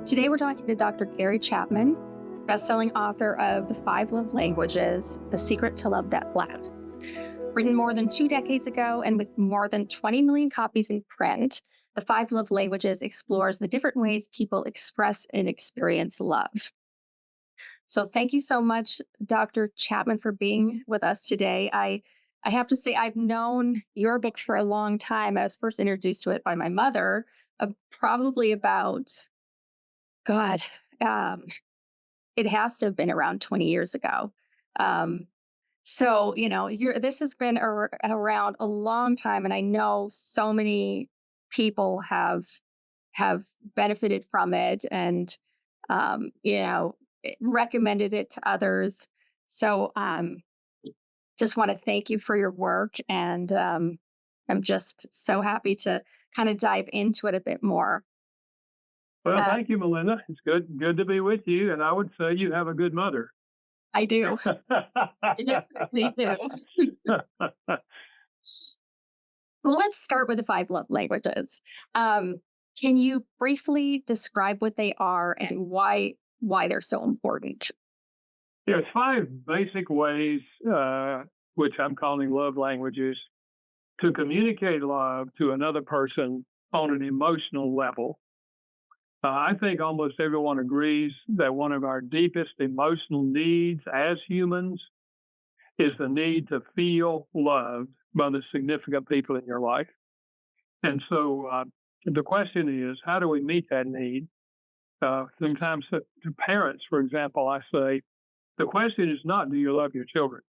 Today we're talking to Dr. Gary Chapman, bestselling author of The Five Love Languages, The Secret to Love That Lasts. Written more than 2 decades ago and with more than 20 million copies in print, The Five Love Languages explores the different ways people express and experience love. So thank you so much, Dr. Chapman, for being with us today. I have to say, I've known your book for a long time. I was first introduced to it by my mother, probably about, God, um, it has to have been around 20 years ago. Um, this has been around a long time, and I know so many people have benefited from it, and recommended it to others. So, just want to thank you for your work, and I'm just so happy to kind of dive into it a bit more. Well, Uh, thank you, Melinda. It's good to be with you, and I would say you have a good mother. I do. I definitely do. Well, let's start with the five love languages. Um, can you briefly describe what they are and why they're so important? There's five basic ways, which I'm calling love languages, to communicate love to another person on an emotional level. I think almost everyone agrees that one of our deepest emotional needs as humans is the need to feel loved by the significant people in your life. And so the question is, how do we meet that need? Sometimes to parents, for example, I say, the question is not, do you love your children?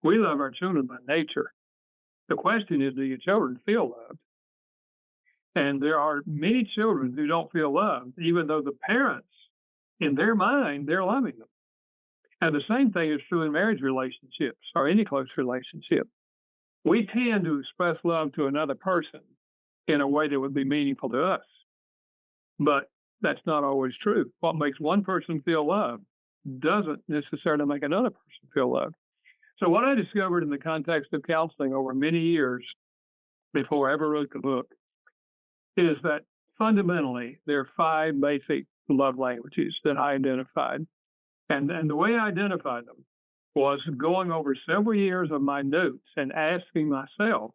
We love our children by nature. The question is, do your children feel loved? And there are many children who don't feel loved, even though the parents, in their mind, they're loving them. And the same thing is true in marriage relationships or any close relationship. We tend to express love to another person in a way that would be meaningful to us. But that's not always true. What makes one person feel loved doesn't necessarily make another person feel loved. So what I discovered in the context of counseling over many years before I ever wrote the book is that fundamentally there are five basic love languages that I identified. And the way I identified them was going over several years of my notes and asking myself,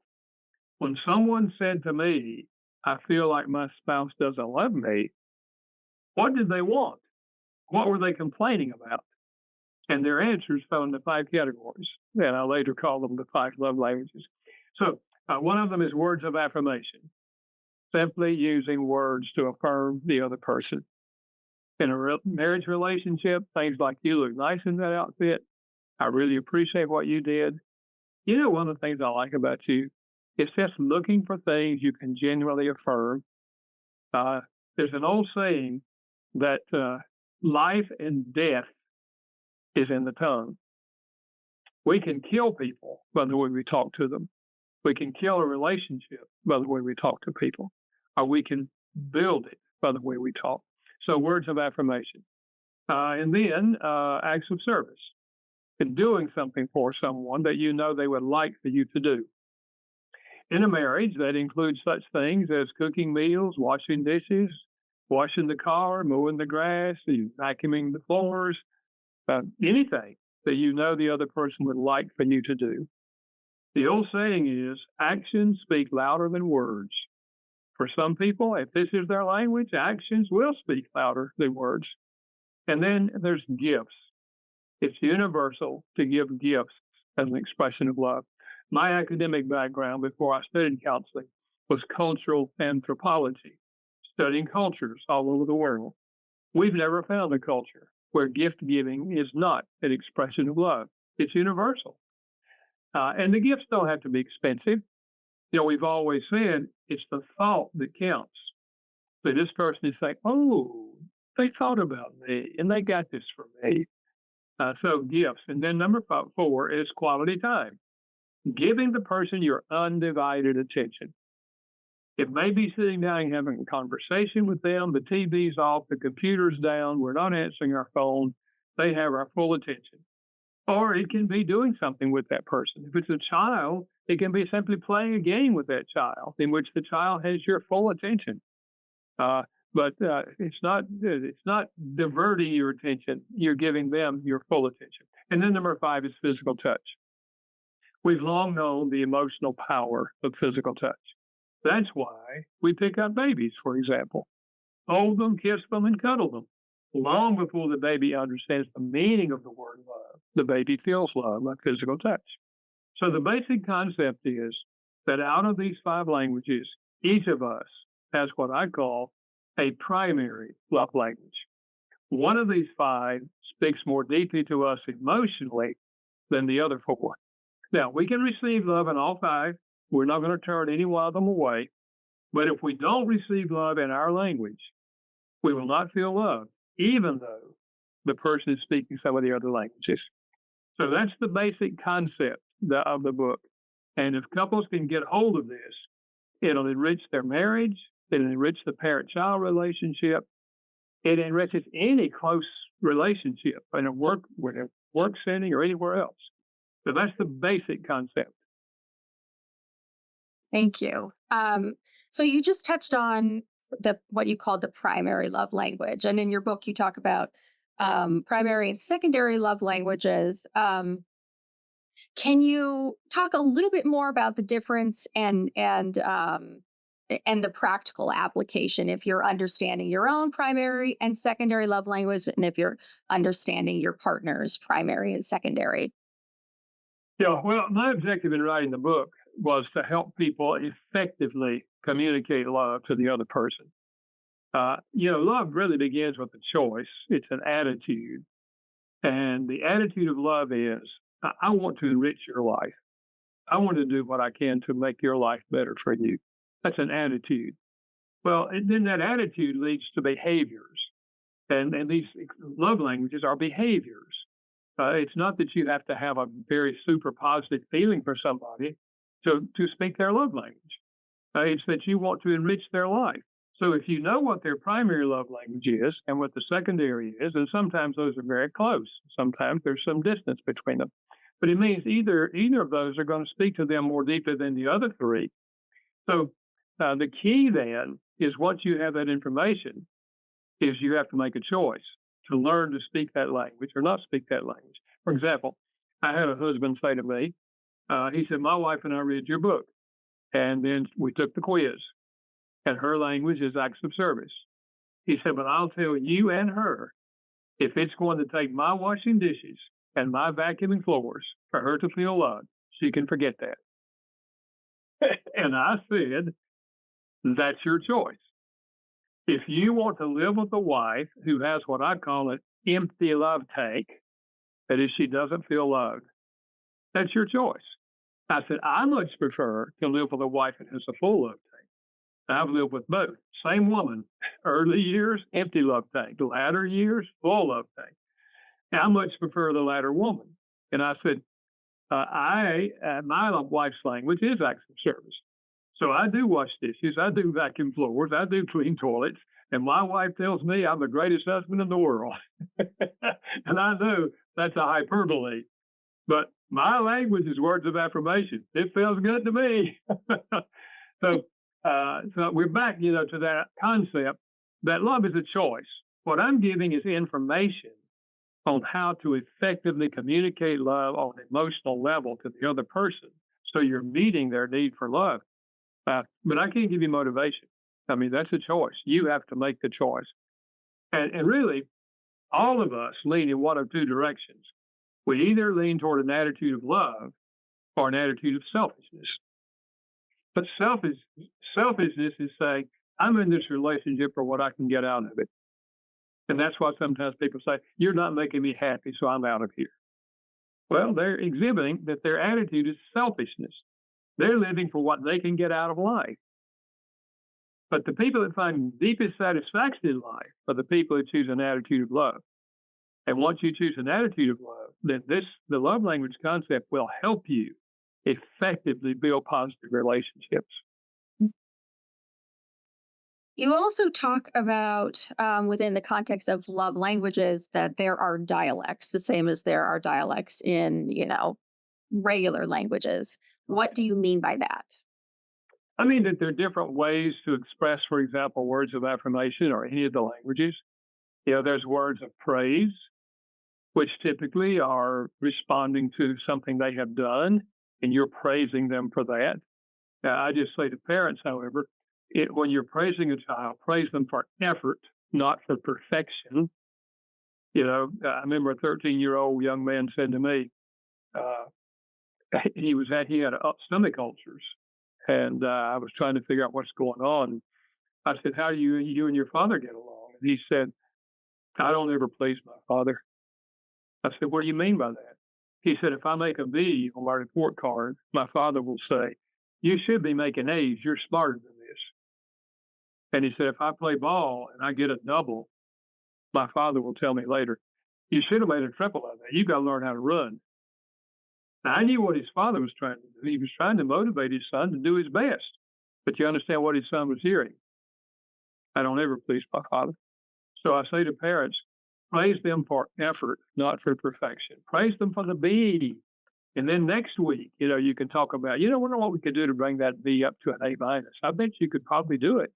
when someone said to me, I feel like my spouse doesn't love me, what did they want? What were they complaining about? And their answers fell into five categories. And I later called them the five love languages. So one of them is words of affirmation, simply using words to affirm the other person. In a marriage relationship, things like, you look nice in that outfit. I really appreciate what you did. You know, one of the things I like about you is just looking for things you can genuinely affirm. There's an old saying that life and death is in the tongue. We can kill people by the way we talk to them. We can kill a relationship by the way we talk to people, or we can build it by the way we talk. So words of affirmation. And then acts of service and doing something for someone that you know they would like for you to do. In a marriage, that includes such things as cooking meals, washing dishes, washing the car, mowing the grass, vacuuming the floors, anything that you know the other person would like for you to do. The old saying is, actions speak louder than words. For some people, if this is their language, actions will speak louder than words. And then there's gifts. It's universal to give gifts as an expression of love. My academic background before I studied counseling was cultural anthropology, studying cultures all over the world. We've never found a culture where gift giving is not an expression of love. It's universal. And the gifts don't have to be expensive. You know, we've always said it's the thought that counts. So this person is saying, oh, they thought about me and they got this for me. So gifts. And then number four is quality time. Giving the person your undivided attention. It may be sitting down and having a conversation with them. The TV's off, the computer's down. We're not answering our phone. They have our full attention. Or it can be doing something with that person. If it's a child, it can be simply playing a game with that child in which the child has your full attention. but it's not diverting your attention. You're giving them your full attention. And then number 5 is physical touch. We've long known the emotional power of physical touch. That's why we pick up babies, for example, hold them, kiss them, and cuddle them. Long before the baby understands the meaning of the word love, the baby feels love by physical touch. So the basic concept is that out of these 5 languages, each of us has what I call a primary love language. One of these 5 speaks more deeply to us emotionally than the other 4. Now, we can receive love in all 5. We're not going to turn any one of them away. But if we don't receive love in our language, we will not feel love, even though the person is speaking some of the other languages. So that's the basic concept of the book. And if couples can get hold of this, it'll enrich their marriage, it'll enrich the parent-child relationship, it enriches any close relationship in a work setting or anywhere else. So that's the basic concept. Thank you. So you just touched on the what you called the primary love language, and in your book you talk about primary and secondary love languages. Can you talk a little bit more about the difference and the practical application if you're understanding your own primary and secondary love language, and if you're understanding your partner's primary and secondary? Yeah, well, my objective in writing the book was to help people effectively communicate love to the other person. Love really begins with a choice. It's an attitude. And the attitude of love is, I want to enrich your life. I want to do what I can to make your life better for you. That's an attitude. Well, and then that attitude leads to behaviors. And these love languages are behaviors. It's not that you have to have a very super positive feeling for somebody to speak their love language. It's that you want to enrich their life. So if you know what their primary love language is and what the secondary is, and sometimes those are very close, sometimes there's some distance between them. But it means either of those are going to speak to them more deeply than the other 3. So the key then is once you have that information, is you have to make a choice to learn to speak that language or not speak that language. For example, I had a husband say to me, he said, my wife and I read your book, and then we took the quiz, and her language is acts of service. He said, but I'll tell you and her, if it's going to take my washing dishes and my vacuuming floors for her to feel loved, she can forget that. And I said, that's your choice. If you want to live with a wife who has what I call an empty love tank, that is, she doesn't feel loved, that's your choice. I said, I much prefer to live with a wife that has a full love tank. I've lived with both. Same woman, early years, empty love tank, latter years, full love tank. And I much prefer the latter woman. And I said, my wife's language is acts of service. So I do wash dishes, I do vacuum floors, I do clean toilets, and my wife tells me I'm the greatest husband in the world. And I know that's a hyperbole, but my language is words of affirmation. It feels good to me. So we're back, to that concept that love is a choice. What I'm giving is information on how to effectively communicate love on an emotional level to the other person, so you're meeting their need for love. But I can't give you motivation. I mean, that's a choice. You have to make the choice. And really, all of us lean in one of 2 directions. We either lean toward an attitude of love or an attitude of selfishness. But selfishness is saying, I'm in this relationship for what I can get out of it. And that's why sometimes people say, you're not making me happy, so I'm out of here. Well, they're exhibiting that their attitude is selfishness. They're living for what they can get out of life. But the people that find deepest satisfaction in life are the people who choose an attitude of love. And once you choose an attitude of love, then the love language concept will help you effectively build positive relationships. You also talk about, within the context of love languages, that there are dialects, the same as there are dialects in, regular languages. What do you mean by that? I mean, that there are different ways to express, for example, words of affirmation or any of the languages. There's words of praise, which typically are responding to something they have done, and you're praising them for that. Now, I just say to parents, however, when you're praising a child, praise them for effort, not for perfection. I remember a 13-year-old young man said to me, uh, he had stomach ulcers, and I was trying to figure out what's going on. I said, "How do you and your father get along?" And he said, "I don't ever please my father." I said, "What do you mean by that?" He said, "If I make a B on my report card, my father will say, 'You should be making A's. You're smarter than this.' And he said, if I play ball and I get a double, my father will tell me later, 'You should have made a triple of that. You got to learn how to run.'" Now, I knew what his father was trying to do. He was trying to motivate his son to do his best. But you understand what his son was hearing. "I don't ever please my father." So I say to parents, praise them for effort, not for perfection. Praise them for the B. And then next week, you can talk about, wonder what we could do to bring that B up to an A minus. I bet you could probably do it.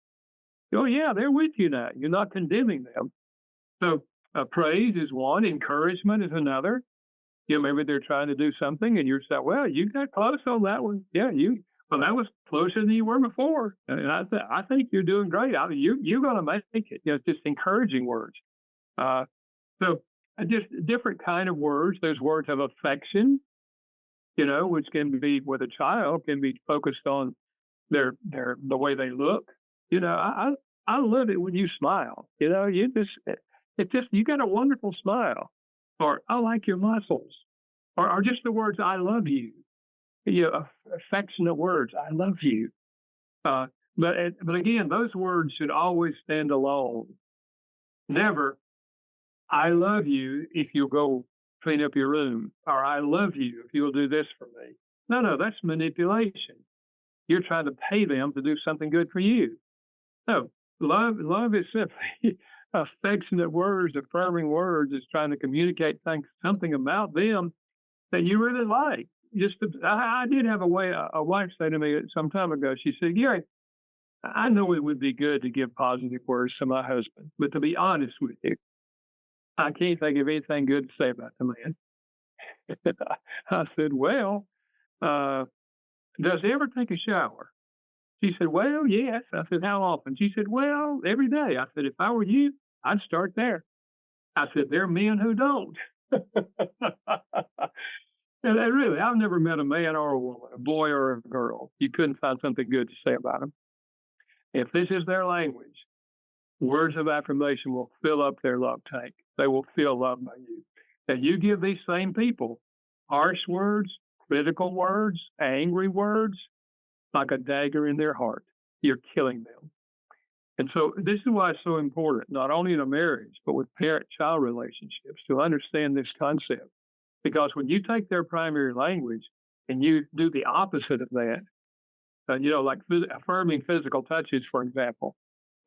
Oh, yeah, they're with you now. You're not condemning them. So praise is one, encouragement is another. Maybe they're trying to do something and you're saying, well, you got close on that one. Yeah, well, that was closer than you were before. And I think you're doing great. I mean, you're going to make it. Just encouraging words. Uh, so just different kind of words. There's words of affection, which can be with a child, can be focused on the way they look. I love it when you smile. It's just you got a wonderful smile, or I like your muscles, or just the words I love you. Affectionate words. I love you. Uh, but again, those words should always stand alone. Never, I love you if you'll go clean up your room, or I love you if you'll do this for me. No, that's manipulation. You're trying to pay them to do something good for you. No, love is simply affectionate words, affirming words, is trying to communicate something about them that you really like. I did have a wife say to me some time ago. She said, "Gary, I know it would be good to give positive words to my husband, but to be honest with you, I can't think of anything good to say about the man." I said, "Well, uh, does he ever take a shower?" She said, "Well, yes." I said, "How often?" She said, "Well, every day." I said, "If I were you, I'd start there." I said, "There are men who don't." And really, I've never met a man or a woman, a boy or a girl. You couldn't find something good to say about them. If this is their language, words of affirmation will fill up their love tank. They will feel loved by you. And you give these same people harsh words, critical words, angry words, like a dagger in their heart. You're killing them. And so this is why it's so important, not only in a marriage, but with parent-child relationships, to understand this concept. Because when you take their primary language and you do the opposite of that, like affirming physical touches, for example,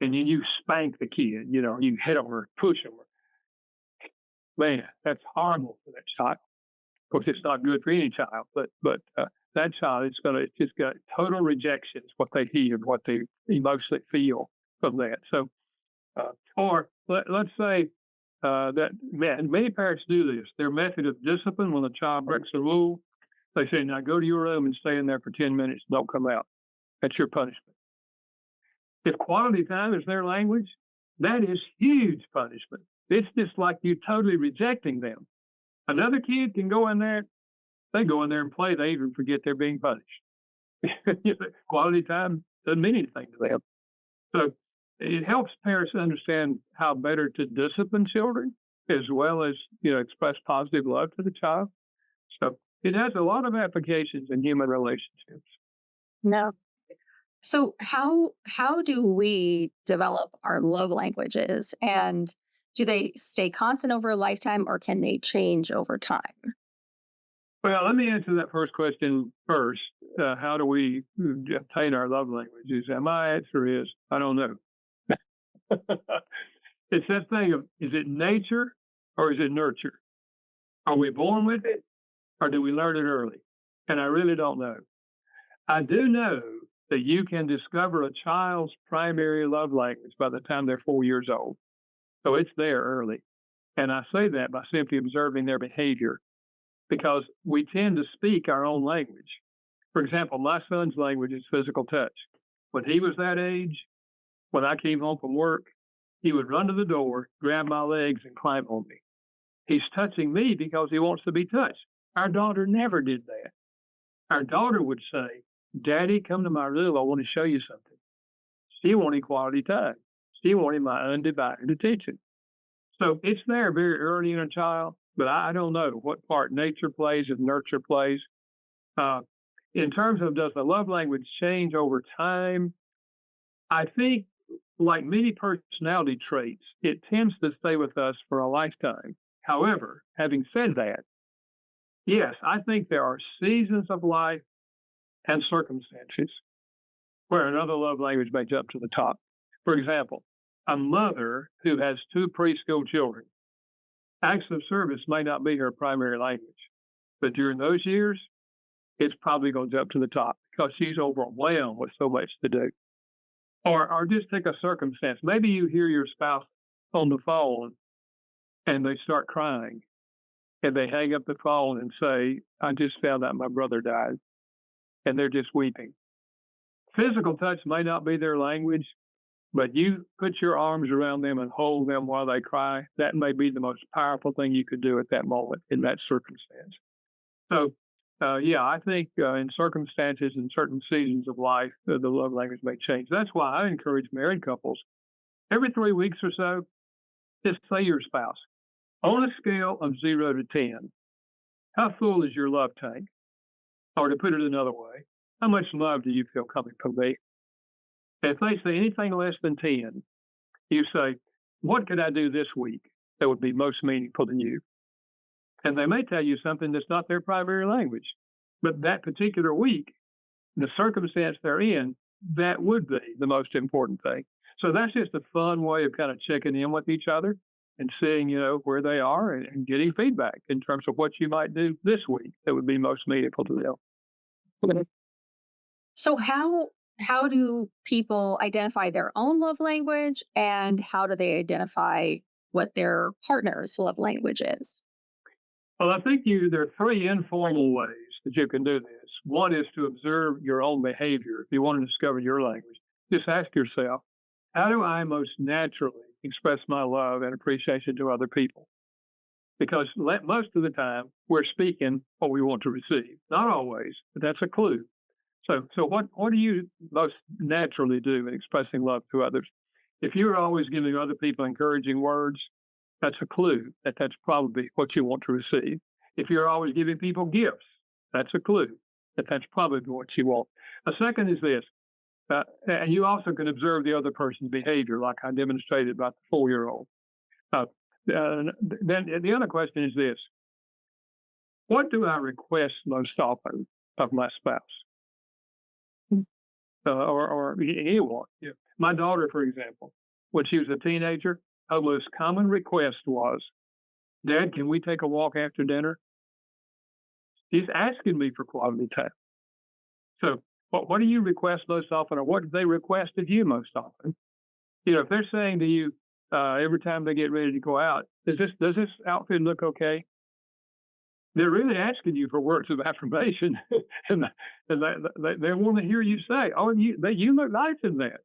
and you spank the kid, you hit them or push them, man, that's horrible for that child. Of course, it's not good for any child, but that child it's just got total rejection. It's what they hear, what they emotionally feel from that. So, or let's say that many parents do this. Their method of discipline when a child breaks a rule, they say, "Now go to your room and stay in there for 10 minutes. Don't come out. That's your punishment." If quality time is their language, that is huge punishment. It's just like you totally rejecting them. Another kid can go in there, they go in there and play, they even forget they're being punished. Quality time doesn't mean anything to them. So it helps parents understand how better to discipline children as well as, express positive love to the child. So it has a lot of applications in human relationships. No. So how do we develop our love languages, and do they stay constant over a lifetime, or can they change over time? Well, let me answer that first question first. How do we obtain our love languages? And my answer is, I don't know. It's that thing of, is it nature or is it nurture? Are we born with it or do we learn it early? And I really don't know. I do know that you can discover a child's primary love language by the time they're 4 years old. So it's there early. And I say that by simply observing their behavior because we tend to speak our own language. For example, my son's language is physical touch. When he was that age, when I came home from work, he would run to the door, grab my legs, and climb on me. He's touching me because he wants to be touched. Our daughter never did that. Our daughter would say, Daddy, come to my room. I want to show you something. She wanted quality time. She wanted my undivided attention. So it's there very early in a child, but I don't know what part nature plays and nurture plays. Uh, in terms of does the love language change over time? I think, like many personality traits, it tends to stay with us for a lifetime. However, having said that, yes, I think there are seasons of life and circumstances where another love language may jump to the top. For example, a mother who has two preschool children, acts of service may not be her primary language, but during those years, it's probably going to jump to the top because she's overwhelmed with so much to do. Or just take a circumstance. Maybe you hear your spouse on the phone and they start crying and they hang up the phone and say, I just found out my brother died. And they're just weeping. Physical touch may not be their language, but you put your arms around them and hold them while they cry. That may be the most powerful thing you could do at that moment in that circumstance. So, yeah, I think in circumstances and certain seasons of life, the love language may change. That's why I encourage married couples every 3 weeks or so, just say your spouse, on a scale of 0 to 10, how full is your love tank? Or to put it another way, how much love do you feel coming from me? If they say anything less than 10, you say, what could I do this week that would be most meaningful to you? And they may tell you something that's not their primary language. But that particular week, the circumstance they're in, that would be the most important thing. So that's just a fun way of kind of checking in with each other and seeing, where they are and getting feedback in terms of what you might do this week that would be most meaningful to them. Mhm. So how do people identify their own love language and how do they identify what their partner's love language is? Well, I think there are three informal ways that you can do this. One is to observe your own behavior. If you want to discover your language, just ask yourself, how do I most naturally express my love and appreciation to other people? Because most of the time we're speaking what we want to receive. Not always, but that's a clue. So what do you most naturally do in expressing love to others? If you're always giving other people encouraging words, that's a clue that that's probably what you want to receive. If you're always giving people gifts, that's a clue that that's probably what you want. A second is this, and you also can observe the other person's behavior, like I demonstrated about the 4-year-old. Then the other question is this: what do I request most often of my spouse? Or anyone. Yeah. My daughter, for example, when she was a teenager, her most common request was, Dad, can we take a walk after dinner? She's asking me for quality time. So what do you request most often, or what do they request of you most often? If they're saying to you every time they get ready to go out, does this outfit look okay? They're really asking you for words of affirmation, and they want to hear you say, "Oh, you look nice in that."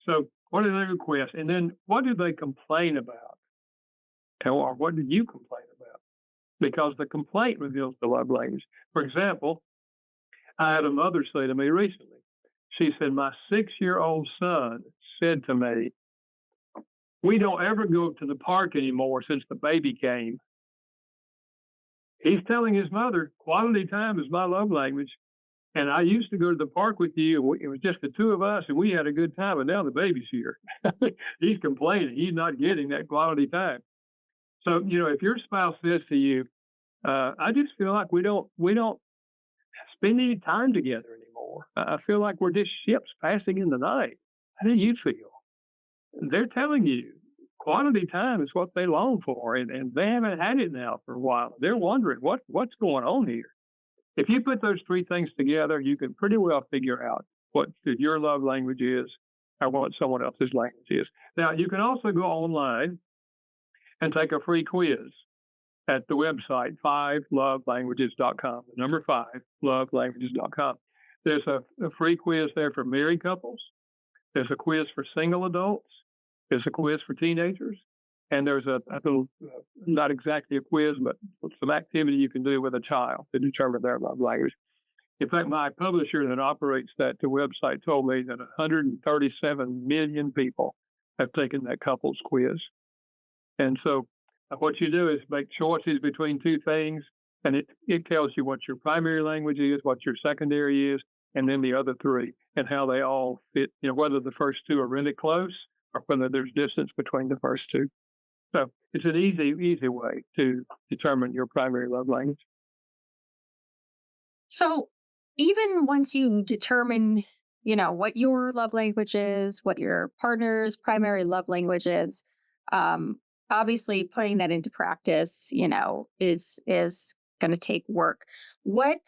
So what do they request, and then what do they complain about, or what do you complain about? Because the complaint reveals the love language. For example, I had a mother say to me recently, she said, "My 6-year-old son said to me, we don't ever go to the park anymore since the baby came." He's telling his mother, quality time is my love language. And I used to go to the park with you. It was just the two of us, and we had a good time. And now the baby's here. He's complaining. He's not getting that quality time. So, if your spouse says to you, I just feel like we don't spend any time together anymore. I feel like we're just ships passing in the night. How do you feel? They're telling you quality time is what they long for, and they haven't had it now for a while. They're wondering what's going on here. If you put those three things together, you can pretty well figure out what your love language is or what someone else's language is. Now, you can also go online and take a free quiz at the website, 5lovelanguages.com. The number 5lovelanguages.com. There's a free quiz there for married couples. There's a quiz for single adults. There's a quiz for teenagers. And there's a little, not exactly a quiz, but some activity you can do with a child to determine their love language. In fact, my publisher that operates the website told me that 137 million people have taken that couples quiz. And so what you do is make choices between two things, and it tells you what your primary language is, what your secondary is, and then the other three, and how they all fit, whether the first two are really close or whether there's distance between the first two. So it's an easy way to determine your primary love language. So even once you determine, what your love language is, what your partner's primary love language is, um, obviously putting that into practice, is going to take work. What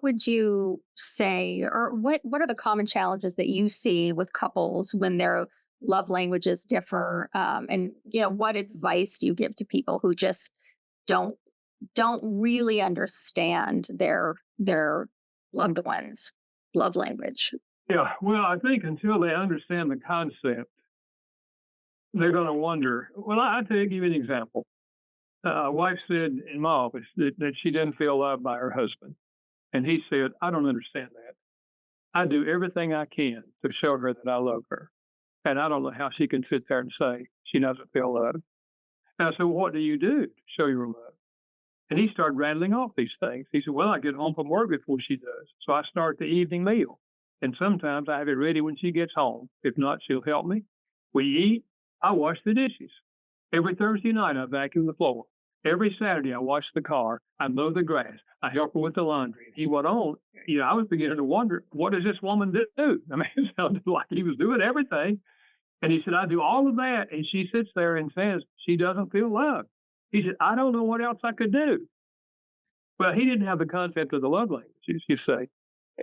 would you say, or what are the common challenges that you see with couples when their love languages differ? And what advice do you give to people who just don't don't really understand their loved ones' love language? Yeah, well, I think until they understand the concept, they're going to wonder. Well, I'll give you an example. A wife said in my office that she didn't feel loved by her husband. And he said, I don't understand that. I do everything I can to show her that I love her. And I don't know how she can sit there and say she doesn't feel loved. And I said, well, what do you do to show your love? And he started rattling off these things. He said, well, I get home from work before she does. So I start the evening meal. And sometimes I have it ready when she gets home. If not, she'll help me. We eat. I wash the dishes. Every Thursday night, I vacuum the floor. Every Saturday, I wash the car. I mow the grass. I help her with the laundry. And he went on. I was beginning to wonder, what does this woman do? I mean, it sounded like he was doing everything. And he said, I do all of that. And she sits there and says, she doesn't feel loved. He said, I don't know what else I could do. Well, he didn't have the concept of the love languages, you say.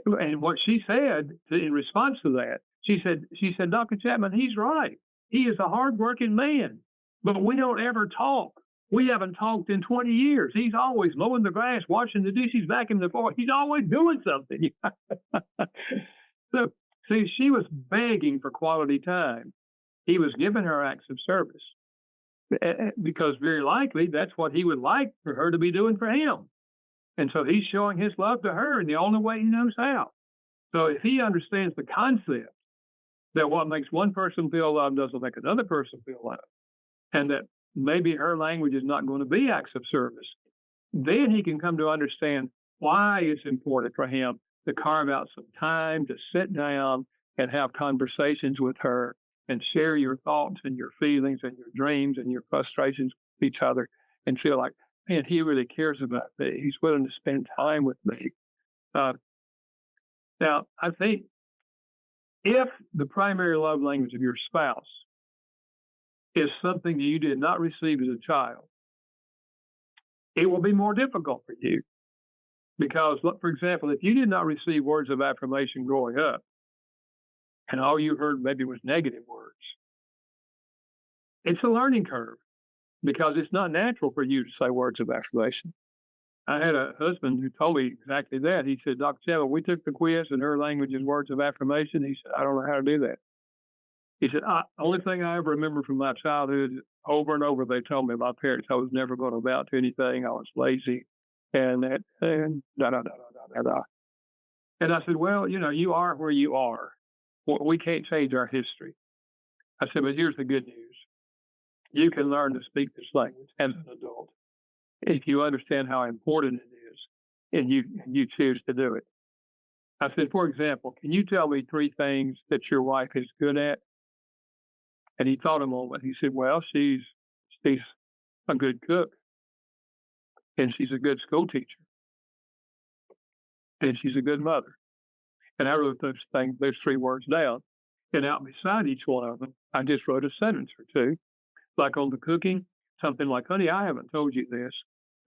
And what she said in response to that, she said, Dr. Chapman, he's right. He is a hardworking man, but we don't ever talk. We haven't talked in 20 years. He's always mowing the grass, washing the dishes, vacuuming the floor. He's always doing something. So, see, she was begging for quality time. He was giving her acts of service because very likely that's what he would like for her to be doing for him. And so he's showing his love to her in the only way he knows how. So if he understands the concept that what makes one person feel loved doesn't make another person feel loved, and that maybe her language is not going to be acts of service, then he can come to understand why it's important for him to carve out some time to sit down and have conversations with her and share your thoughts and your feelings and your dreams and your frustrations with each other and feel like, man, he really cares about me. He's willing to spend time with me. Now, I think if the primary love language of your spouse is something that you did not receive as a child, it will be more difficult for you. Because, look, for example, if you did not receive words of affirmation growing up, and all you heard maybe was negative words, it's a learning curve because it's not natural for you to say words of affirmation. I had a husband who told me exactly that. He said, Dr. Chapman, we took the quiz and her language is words of affirmation. He said, I don't know how to do that. He said, only thing I ever remember from my childhood, over and over, they told me, my parents, I was never going to amount to anything. I was lazy and that, and da, da, da, da, da, da. And I said, well, you are where you are. We can't change our history. I said, but here's the good news. You can learn to speak this language as an adult if you understand how important it is and you choose to do it. I said, for example, can you tell me 3 things that your wife is good at? And he thought a moment. He said, well, she's a good cook, and she's a good school teacher, and she's a good mother. And I wrote those 3 words down. And out beside each one of them, I just wrote a sentence or two, like on the cooking, something like, honey, I haven't told you this,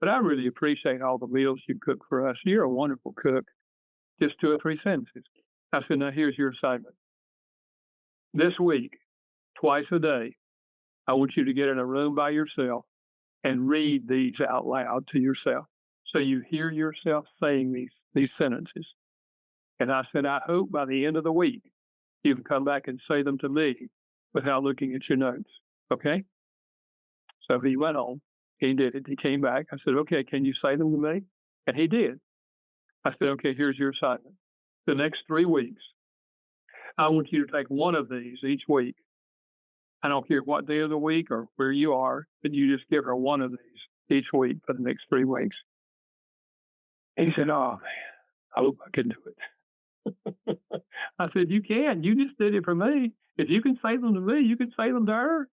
but I really appreciate all the meals you cook for us. You're a wonderful cook. Just 2 or 3 sentences. I said, now here's your assignment. This week, twice a day, I want you to get in a room by yourself and read these out loud to yourself. So you hear yourself saying these sentences. And I said, I hope by the end of the week, you can come back and say them to me without looking at your notes. Okay? So he went on. He did it. He came back. I said, okay, can you say them to me? And he did. I said, okay, here's your assignment. The next 3 weeks, I want you to take one of these each week. I don't care what day of the week or where you are, but you just give her one of these each week for the next 3 weeks. He said, oh, man, I hope I can do it. I said, you can. You just did it for me. If you can say them to me, you can say them to her.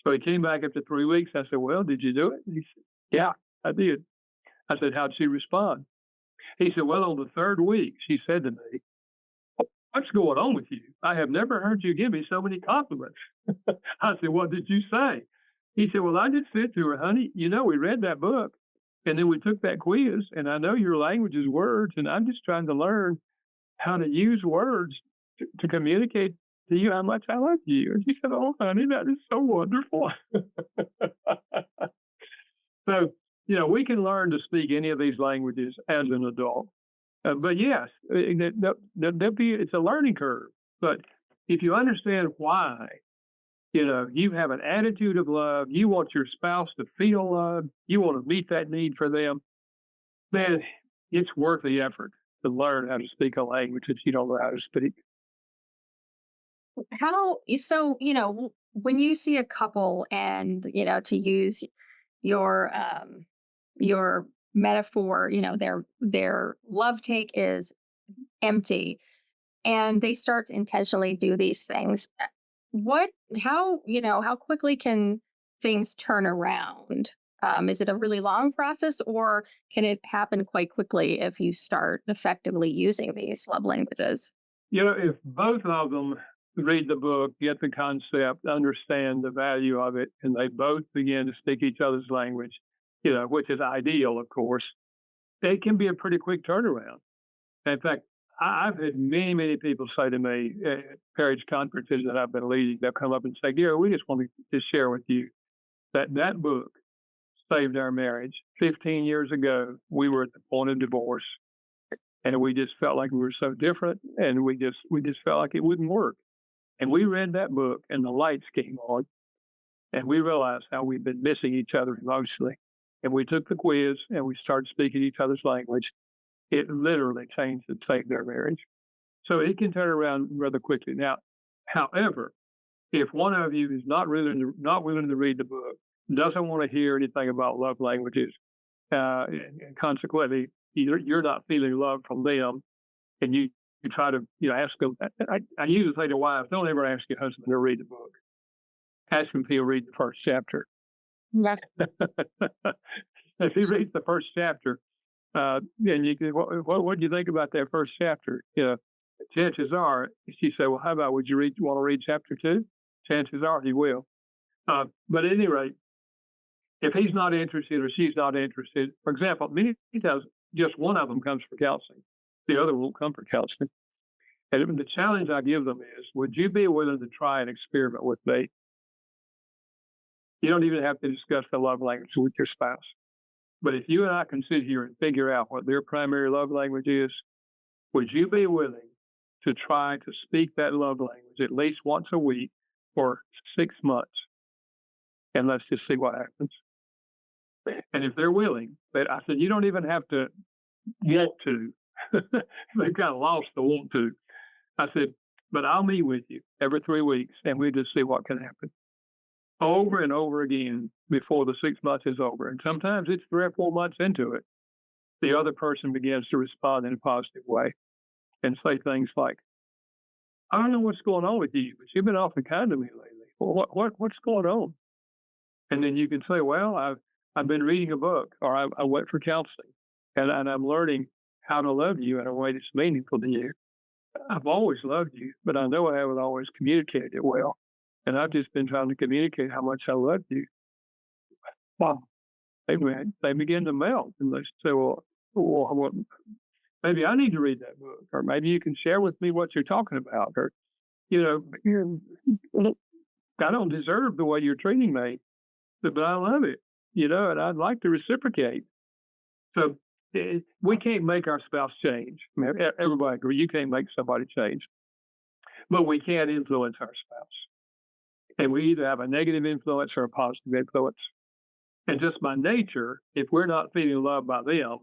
So he came back after 3 weeks. I said, well, did you do it? He said, yeah, I did. I said, how'd she respond? He said, well, on the 3rd week, she said to me, what's going on with you? I have never heard you give me so many compliments. I said, what did you say? He said, well, I just said to her, honey, we read that book and then we took that quiz and I know your language is words and I'm just trying to learn how to use words to communicate to you how much I love you. And she said, oh, honey, that is so wonderful. So, we can learn to speak any of these languages as an adult. But yes, it's a learning curve. But if you understand why, you have an attitude of love, you want your spouse to feel loved, you want to meet that need for them, then it's worth the effort to learn how to speak a language that you don't know how to speak. When you see a couple and, to use your your metaphor, their love tank is empty and they start to intentionally do these things. How quickly can things turn around? Is it a really long process or can it happen quite quickly if you start effectively using these love languages? If both of them read the book, get the concept, understand the value of it, and they both begin to speak each other's language, which is ideal, of course, it can be a pretty quick turnaround. In fact, I've had many, many people say to me at marriage conferences that I've been leading, they'll come up and say, Gary, we just want to just share with you that book saved our marriage. 15 years ago, we were at the point of divorce and we just felt like we were so different and we just felt like it wouldn't work. And we read that book and the lights came on and we realized how we'd been missing each other emotionally. And we took the quiz and we started speaking each other's language. It literally changed and saved their marriage. So it can turn around rather quickly. Now, however, if one of you is not willing to read the book, doesn't want to hear anything about love languages, and consequently, you're not feeling love from them, and you try to ask them. I usually say to wives, don't ever ask your husband to read the book. Ask him if he'll read the first chapter. Yeah. If he reads the first chapter, then you can, what do you think about that first chapter? Chances are, she said, well, how about, want to read chapter 2? Chances are he will. But at any rate, if he's not interested or she's not interested, for example, many times just one of them comes for counseling. The other won't come for counseling. And the challenge I give them is, would you be willing to try an experiment with me? You don't even have to discuss the love language with your spouse. But if you and I can sit here and figure out what their primary love language is, would you be willing to try to speak that love language at least once a week for 6 months? And let's just see what happens. And if they're willing, but I said, you don't even have to want to. They kind of lost the want to. I said, but I'll meet with you every 3 weeks and we just see what can happen. Over and over again before the 6 months is over. And sometimes it's 3 or 4 months into it. The other person begins to respond in a positive way and say things like, I don't know what's going on with you, but you've been awfully kind to me lately. Well, what's going on? And then you can say, well, I've been reading a book or I went for counseling and I'm learning how to love you in a way that's meaningful to you. I've always loved you, but I know I haven't always communicated it well. And I've just been trying to communicate how much I love you. Wow. they begin to melt, and they say, well, maybe I need to read that book, or maybe you can share with me what you're talking about, or look, I don't deserve the way you're treating me, but I love it, and I'd like to reciprocate. So we can't make our spouse change. I mean, everybody agree you can't make somebody change, but we can influence our spouse, and we either have a negative influence or a positive influence. And just by nature, if we're not feeling loved by them,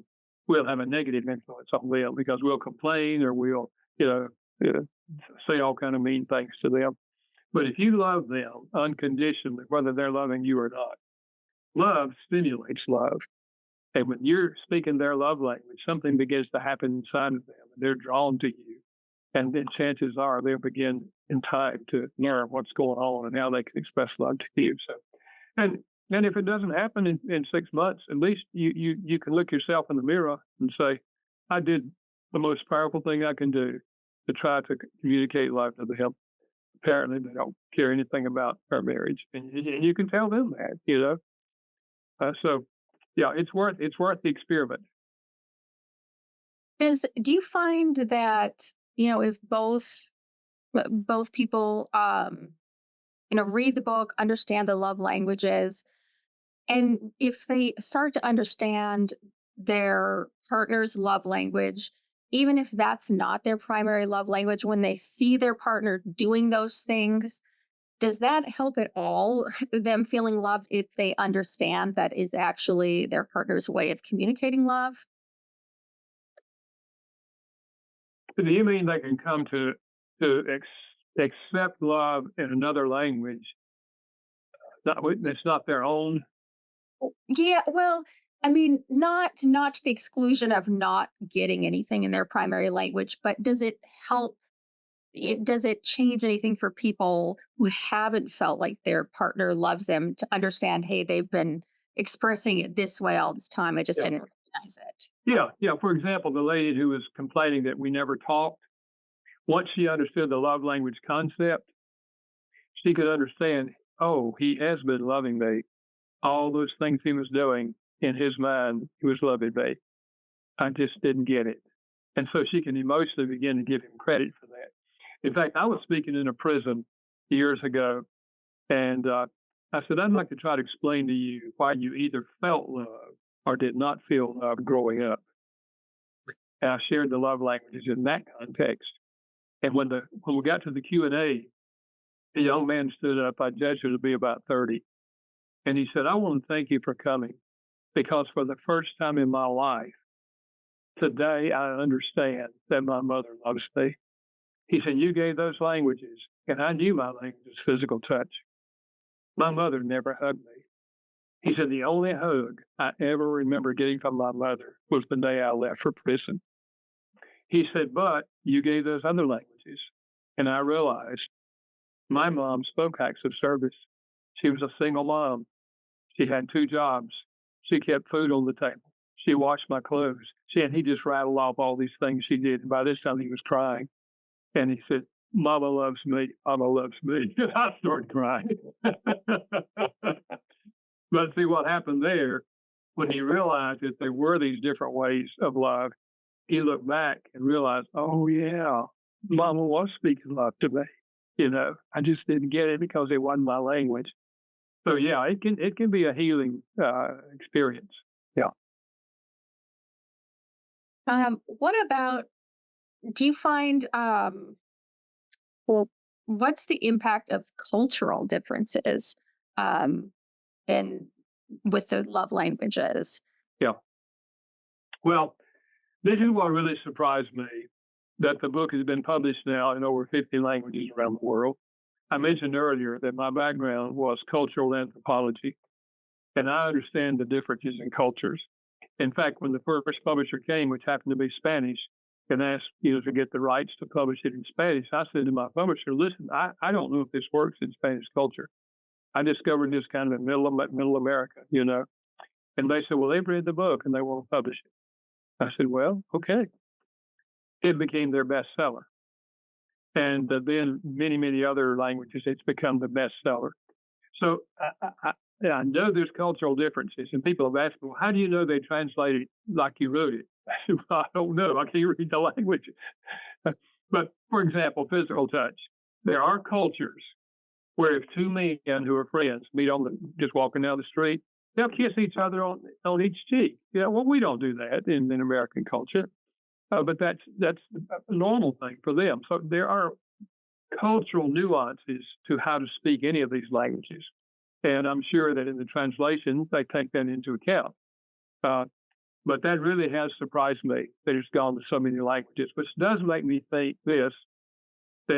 we'll have a negative influence on them because we'll complain or we'll, you know, uh, say all kind of mean things to them. But if you love them unconditionally, whether they're loving you or not, love stimulates love. And when you're speaking their love language, something begins to happen inside of them, and they're drawn to you. And then chances are they'll begin in time to learn what's going on and how they can express love to you. So, and and if it doesn't happen in 6 months, at least you can look yourself in the mirror and say, I did the most powerful thing I can do to try to communicate love to them. Apparently, they don't care anything about our marriage, and you can tell them that. So, yeah, it's worth the experiment. Do you find that, if both people read the book, understand the love languages, and if they start to understand their partner's love language, even if that's not their primary love language, when they see their partner doing those things, does that help at all them feeling loved if they understand that is actually their partner's way of communicating love? Do you mean they can come to accept love in another language? That's not their own. Yeah, well, I mean, not to the exclusion of not getting anything in their primary language, but help does it change anything for people who haven't felt like their partner loves them to understand, hey, they've been expressing it this way all this time. I just Yeah, didn't recognize it. yeah. For example, the lady who was complaining that we never talked. Once she understood the love language concept, she could understand. Oh, he has been loving me. All those things he was doing in his mind, he was loving me. I just didn't get it. And so she can emotionally begin to give him credit for that. In fact, I was speaking in a prison years ago, and I said, I'd like to try to explain to you why you either felt love or did not feel love growing up. And I shared the love languages in that context. And when we got to the Q&A, the young man stood up. I judged him to be about 30. And he said, I want to thank you for coming because for the first time in my life, today I understand that my mother loves me. He said, you gave those languages, and I knew my language was physical touch. My mother never hugged me. He said, the only hug I ever remember getting from my mother was the day I left for prison. He said, but you gave those other languages. And I realized my mom spoke acts of service. She was a single mom. She had 2 jobs. She kept food on the table. She washed my clothes. And he just rattled off all these things she did. And by this time he was crying. And he said, Mama loves me. Mama loves me. And I started crying. But see what happened there when he realized that there were these different ways of love, he looked back and realized, oh yeah, Mama was speaking love to me. I just didn't get it because it wasn't my language. So yeah, it can be a healing experience. Yeah. What about, do you find, well, what's the impact of cultural differences um, in with the love languages? Yeah. Well, this is what really surprised me that the book has been published now in over 50 languages around the world. I mentioned earlier that my background was cultural anthropology, and I understand the differences in cultures. In fact, when the first publisher came, which happened to be Spanish, and asked to get the rights to publish it in Spanish, I said to my publisher, "Listen, I don't know if this works in Spanish culture. I discovered this kind of in middle America." And they said, "Well, they've read the book and they want to publish it." I said, "Well, okay." It became their bestseller, and then many other languages, it's become the bestseller. So yeah, I know there's cultural differences, and people have asked me, well, how do you know they translated it like you wrote it? I don't know. I can't read the language. But for example, physical touch. There are cultures where if two men who are friends meet just walking down the street, they'll kiss each other on each cheek. Yeah, well, we don't do that in American culture, but that's a normal thing for them. So there are cultural nuances to how to speak any of these languages, and I'm sure that in the translation they take that into account. Uh, but that really has surprised me that it's gone to so many languages, which does make me think that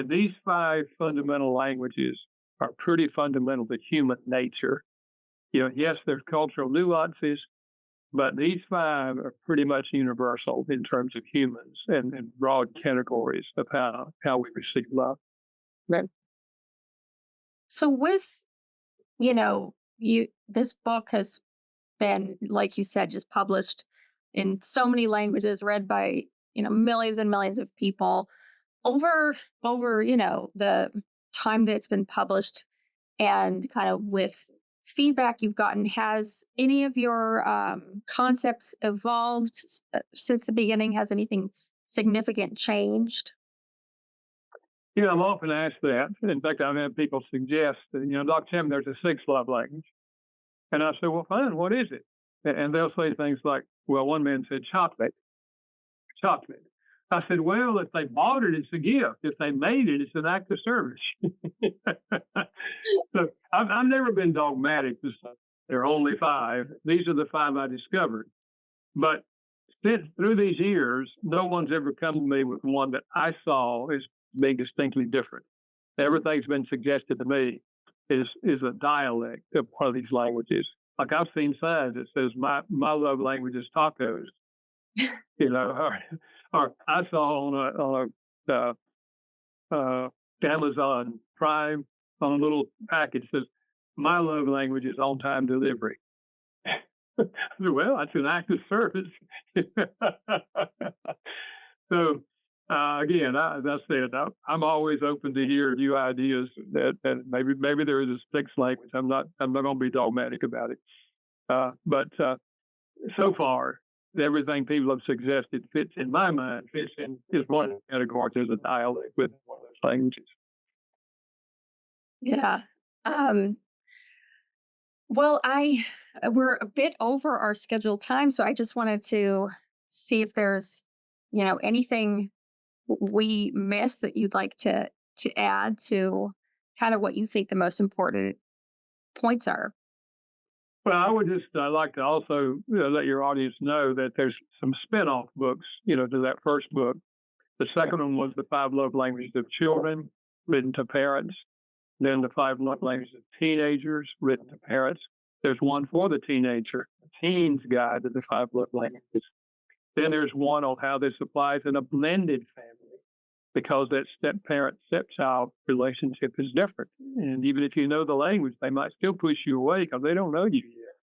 these five fundamental languages are pretty fundamental to human nature. You know, yes, there's cultural nuances, but these five are pretty much universal in terms of humans and broad categories of how we receive love. Right. So with, you this book has been, like you said, just published in so many languages, read by, millions and millions of people over, the time that it's been published, and kind of with feedback you've gotten, has any of your concepts evolved since the beginning? Has anything significant changed? You know, I'm often asked that. In fact, I've had people suggest that, Dr. Chapman, there's a sixth love language. And I say, well, fine, what is it? And they'll say things like, well, one man said chocolate, chocolate. I said, well, if they bought it, it's a gift. If they made it, it's an act of service. So I've never been dogmatic to say there are only five. These are the five I discovered. But since through these years, no one's ever come to me with one that I saw as being distinctly different. Everything's been suggested to me is a dialect of one of these languages. Like I've seen signs that says my love language is tacos, or I saw on Amazon Prime on a little package says my love language is on time delivery. I said, well, that's an act of service. So again, as I said, I'm always open to hear new ideas that maybe there is a sixth language. I'm not going to be dogmatic about it. But so far, everything people have suggested fits in my mind, fits in is one category as a dialect with one of those languages. Yeah. Um, well, we're a bit over our scheduled time, so I just wanted to see if there's, anything we missed that you'd like to add to kind of what you think the most important points are. Well, I would just like to also let your audience know that there's some spin-off books, to that first book. The second one was The Five Love Languages of Children, written to parents. Then The Five Love Languages of Teenagers, written to parents. There's one for the teenager, the Teen's Guide to the Five Love Languages. Then there's one on how this applies in a blended family, because that step-parent, stepchild relationship is different. And even if you know the language, they might still push you away because they don't know you yet.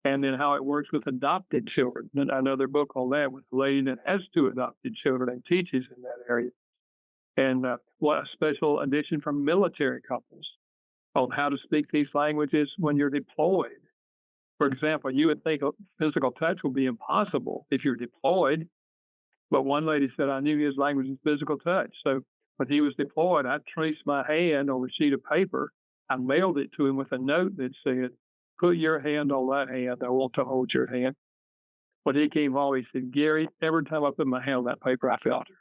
And then how it works with adopted children. And another book on that with a lady that has two adopted children and teaches in that area. And what a special edition for military couples on how to speak these languages when you're deployed. For example, you would think physical touch would be impossible if you're deployed. But one lady said, I knew his language was physical touch. So when he was deployed, I traced my hand on a sheet of paper. I mailed it to him with a note that said, put your hand on that hand. I want to hold your hand. When he came home, he said, Gary, every time I put my hand on that paper, I felt her.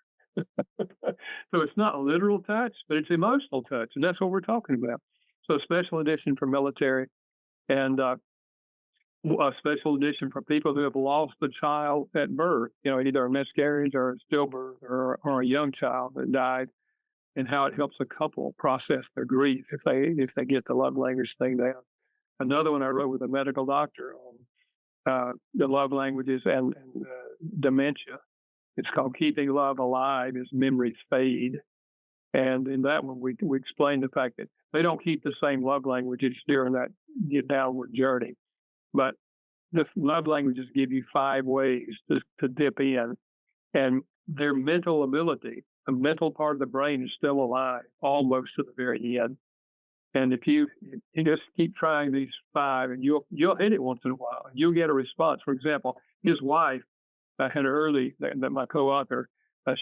So it's not literal touch, but it's emotional touch. And that's what we're talking about. So special edition for military, and a special edition for people who have lost a child at birth, either a miscarriage or a stillbirth or a young child that died, and how it helps a couple process their grief if they get the love language thing down. Another one I wrote with a medical doctor on the love languages and dementia. It's called Keeping Love Alive as Memories Fade. And in that one, we explain the fact that they don't keep the same love languages during that downward journey. But the love languages give you 5 ways to dip in. And their mental ability, the mental part of the brain is still alive almost to the very end. And if you just keep trying these 5, and you'll hit it once in a while, you'll get a response. For example, his wife had early that my co-author,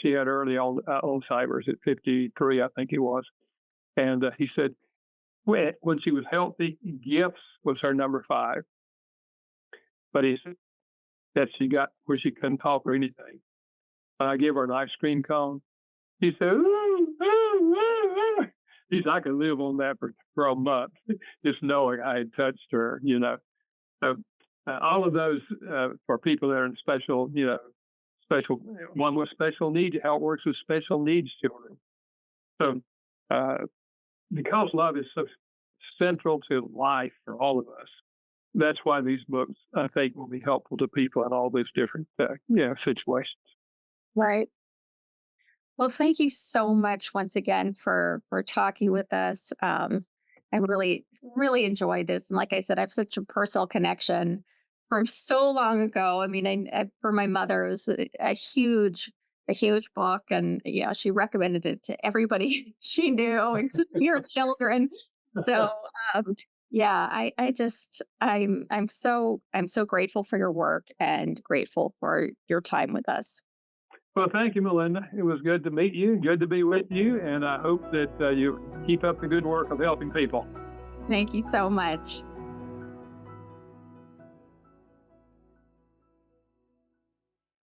she had early Alzheimer's at 53, I think he was, and he said when she was healthy, gifts was her number 5, but he said that she got where she couldn't talk or anything. I gave her an ice cream cone. He said, "Ooh, ooh, ooh, ooh." He said, I could live on that for a month, just knowing I had touched her, you know. So all of those for people that are in special, special one with special needs, how it works with special needs children. So uh, because love is so central to life for all of us, that's why these books I think will be helpful to people in all these different situations. Right. Well, thank you so much once again for talking with us. I really enjoyed this, and like I said, I have such a personal connection from so long ago. I mean, for my mother, it was a huge book, and she recommended it to everybody she knew, including her children. So, um, yeah, I'm so grateful for your work and grateful for your time with us. Well, thank you, Melinda. It was good to meet you, good to be with you, and I hope that you keep up the good work of helping people. Thank you so much.